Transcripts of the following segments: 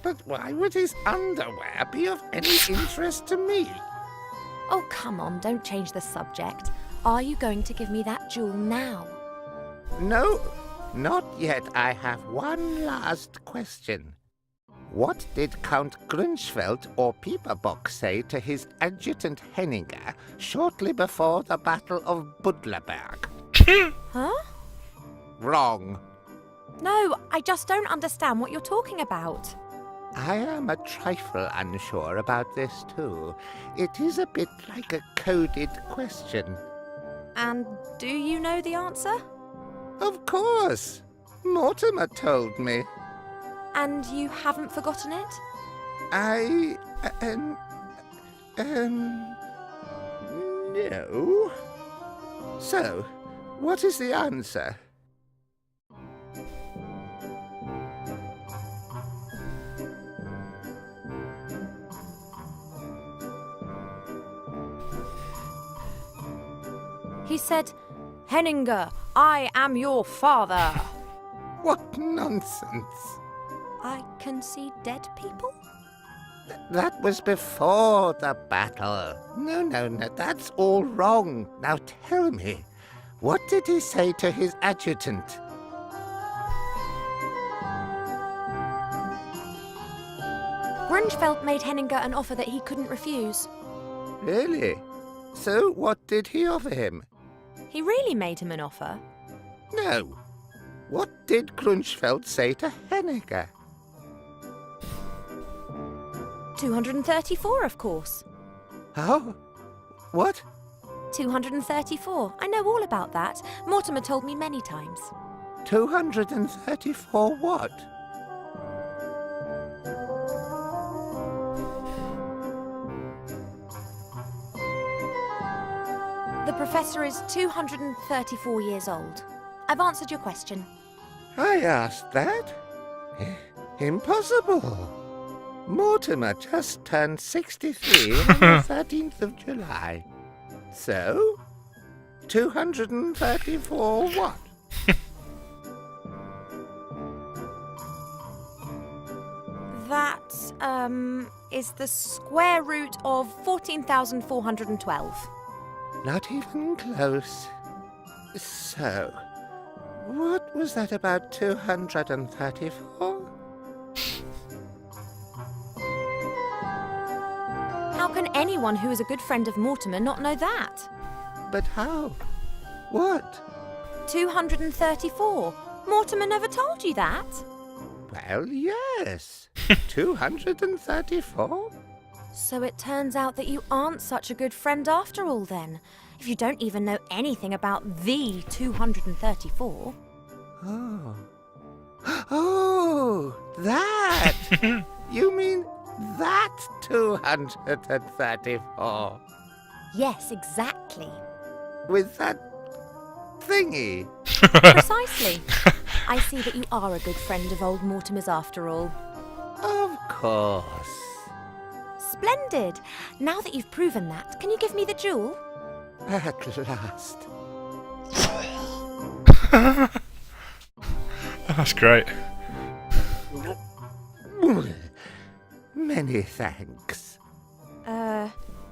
But why would his underwear be of any interest to me? Oh, come on, don't change the subject. Are you going to give me that jewel now? No, not yet. I have one last question. What did Count Grunschfeld or Pieperbock say to his adjutant Henninger shortly before the Battle of Budleberg? Huh? Wrong. No, I just don't understand what you're talking about. I am a trifle unsure about this too. It is a bit like a coded question. And do you know the answer? Of course. Mortimer told me. And you haven't forgotten it? No. So, what is the answer? He said, Henninger, I am your father. What nonsense. I can see dead people? That was before the battle. No, that's all wrong. Now tell me, what did he say to his adjutant? Grunschfeld made Henninger an offer that he couldn't refuse. Really? So what did he offer him? He really made him an offer? No. What did Grunschfeld say to Henninger? 234, of course. Oh? What? 234. I know all about that. Mortimer told me many times. 234 what? The professor is 234 years old. I've answered your question. I asked that? Impossible. Mortimer just turned 63 on the 13th of July. So, 234 what? That, is the square root of 14,412. Not even close. So, what was that about 234? How can anyone who is a good friend of Mortimer not know that? But how? What? 234. Mortimer never told you that. Well, yes. 234? So it turns out that you aren't such a good friend after all then, if you don't even know anything about the 234. Oh. Oh, that! You mean that 234? Yes, exactly. With that thingy? Precisely. I see that you are a good friend of old Mortimer's after all. Of course. Splendid. Now that you've proven that, can you give me the jewel? At last. That's great. Many thanks.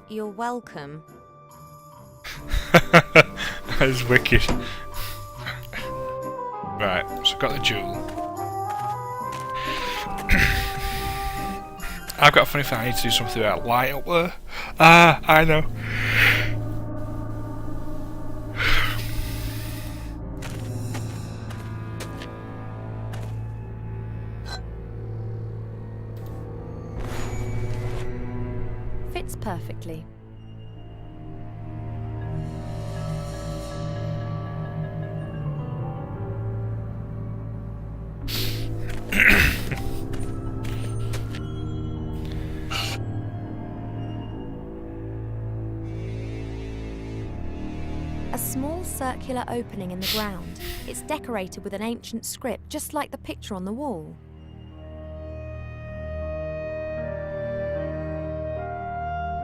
You're welcome. That is wicked. Right, so I've got the jewel. I've got a funny thing, I need to do something about light up there. Ah, I know. Fits perfectly. A small circular opening in the ground. It's decorated with an ancient script, just like the picture on the wall.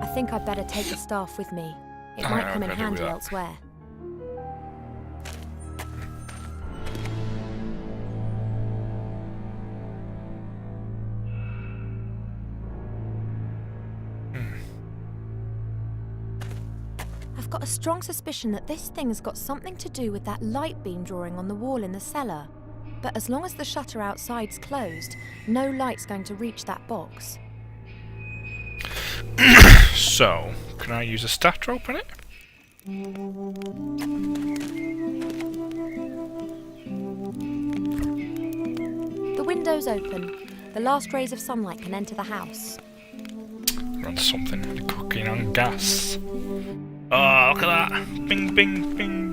I think I'd better take the staff with me. It might come in handy elsewhere. I've got a strong suspicion that this thing's got something to do with that light beam drawing on the wall in the cellar. But as long as the shutter outside's closed, no light's going to reach that box. So, can I use a staff to open it? The window's open. The last rays of sunlight can enter the house. Run something cooking on gas. Oh, look at that! Bing, bing, bing.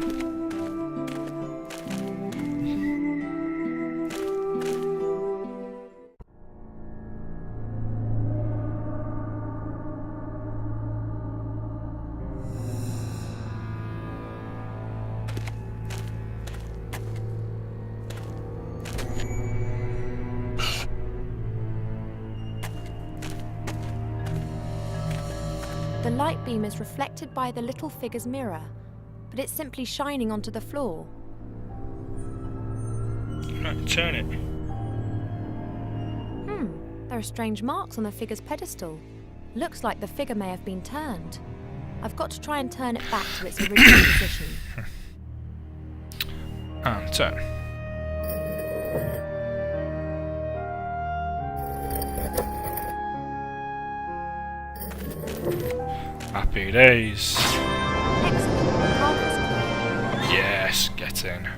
The light beam is reflected by the little figure's mirror, but it's simply shining onto the floor. Right, turn it. There are strange marks on the figure's pedestal. Looks like the figure may have been turned. I've got to try and turn it back to its original position. And turn. Happy days. Excellent. The path is clear. Yes, get in.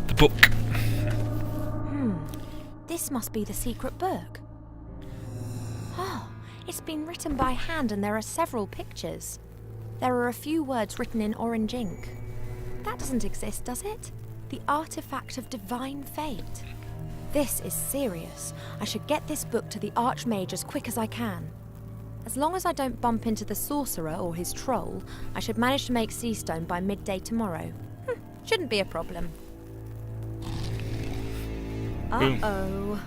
The book. This must be the secret book. Oh, it's been written by hand and there are several pictures. There are a few words written in orange ink. That doesn't exist, does it? The artifact of divine fate. This is serious. I should get this book to the Archmage as quick as I can. As long as I don't bump into the sorcerer or his troll, I should manage to make Seastone by midday tomorrow. Shouldn't be a problem. Uh-oh.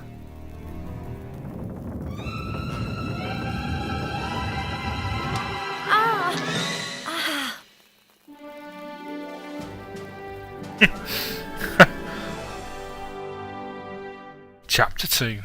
Chapter 2.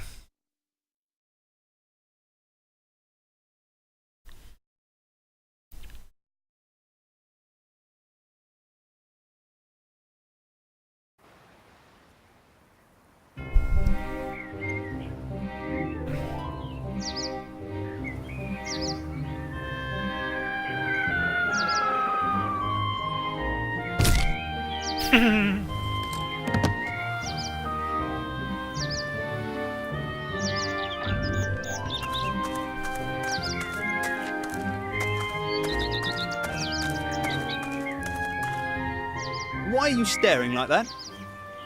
Why are you staring like that?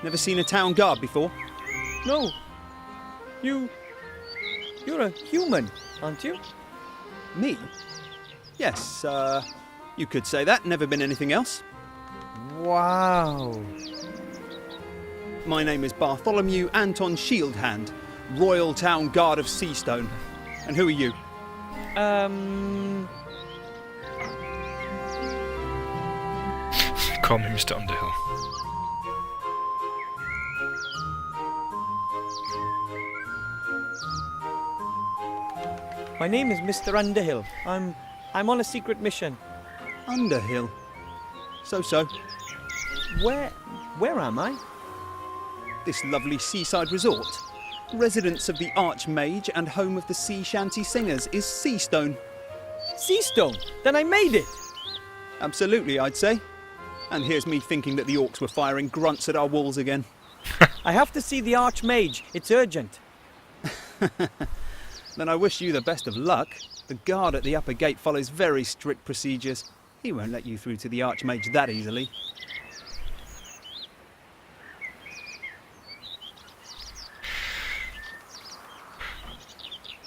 Never seen a town guard before? No. You're a human, aren't you? Me? Yes, you could say that. Never been anything else. Wow. My name is Bartholomew Anton Shieldhand, Royal Town Guard of Seastone. And who are you? Call me Mr. Underhill. My name is Mr. Underhill. I'm on a secret mission. Underhill. So. Where am I? This lovely seaside resort. Residence of the Archmage and home of the Sea Shanty Singers is Seastone. Seastone? Then I made it! Absolutely, I'd say. And here's me thinking that the orcs were firing grunts at our walls again. I have to see the Archmage. It's urgent. Then I wish you the best of luck. The guard at the upper gate follows very strict procedures. He won't let you through to the Archmage that easily.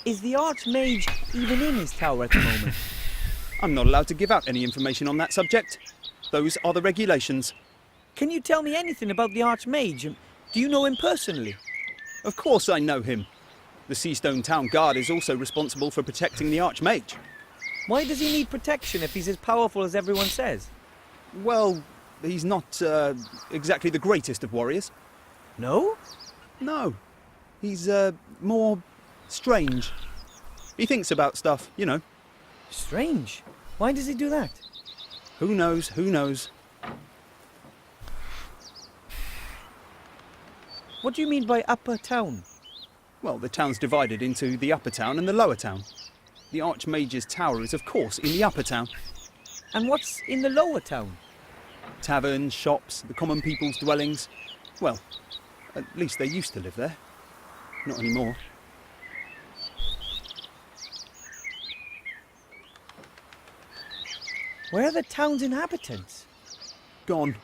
Is the Archmage even in his tower at the moment? I'm not allowed to give out any information on that subject. Those are the regulations. Can you tell me anything about the Archmage? Do you know him personally? Of course I know him. The Seastone Town Guard is also responsible for protecting the Archmage. Why does he need protection if he's as powerful as everyone says? Well, he's not exactly the greatest of warriors. No? No. He's, more strange. He thinks about stuff, you know. Strange. Why does he do that? Who knows, who knows? What do you mean by upper town? Well, the town's divided into the upper town and the lower town. The Archmage's tower is, of course, in the upper town. And what's in the lower town? Taverns, shops, the common people's dwellings. Well, at least they used to live there. Not anymore. Where are the town's inhabitants? Gone.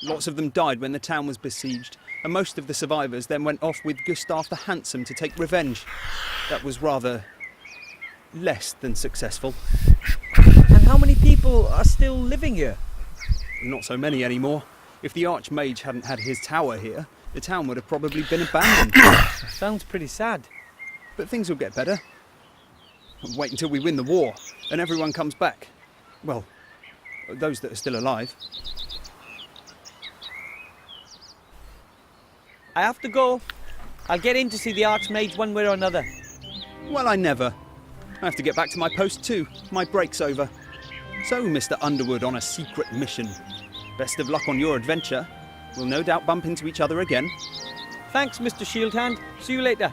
Lots of them died when the town was besieged, and most of the survivors then went off with Gustav the Handsome to take revenge. That was rather less than successful. And how many people are still living here? Not so many anymore. If the Archmage hadn't had his tower here, the town would have probably been abandoned. Sounds pretty sad. But things will get better. Wait until we win the war, and everyone comes back. Well, those that are still alive. I have to go. I'll get in to see the Archmage one way or another. Well, I never. I have to get back to my post too. My break's over. So, Mr. Underwood on a secret mission. Best of luck on your adventure. We'll no doubt bump into each other again. Thanks, Mr. Shieldhand. See you later.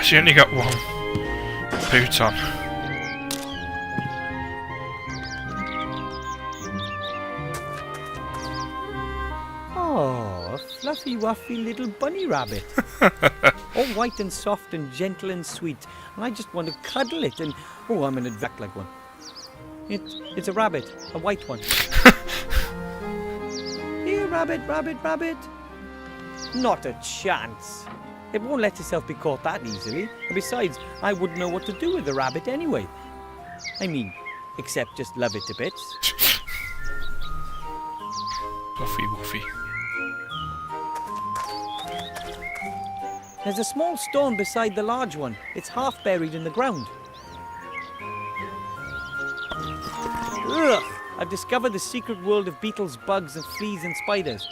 She only got one boot on. Oh, a fluffy, wuffy little bunny rabbit. All white and soft and gentle and sweet. And I just want to cuddle it and... Oh, I'm going to act like one. It's a rabbit, a white one. Here, rabbit, rabbit, rabbit. Not a chance. It won't let itself be caught that easily. And besides, I wouldn't know what to do with the rabbit anyway. I mean, except just love it to bits. Fluffy Woofy. There's a small stone beside the large one. It's half buried in the ground. Ugh! I've discovered the secret world of beetles, bugs, and fleas and spiders.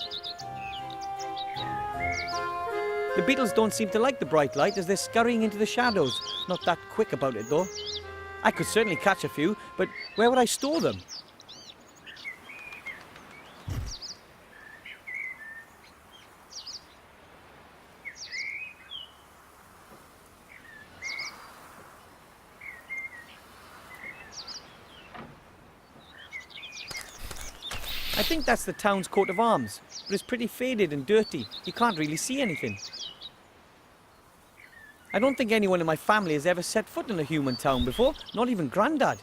The beetles don't seem to like the bright light as they're scurrying into the shadows. Not that quick about it, though. I could certainly catch a few, but where would I store them? I think that's the town's coat of arms, but it's pretty faded and dirty. You can't really see anything. I don't think anyone in my family has ever set foot in a human town before, not even Grandad.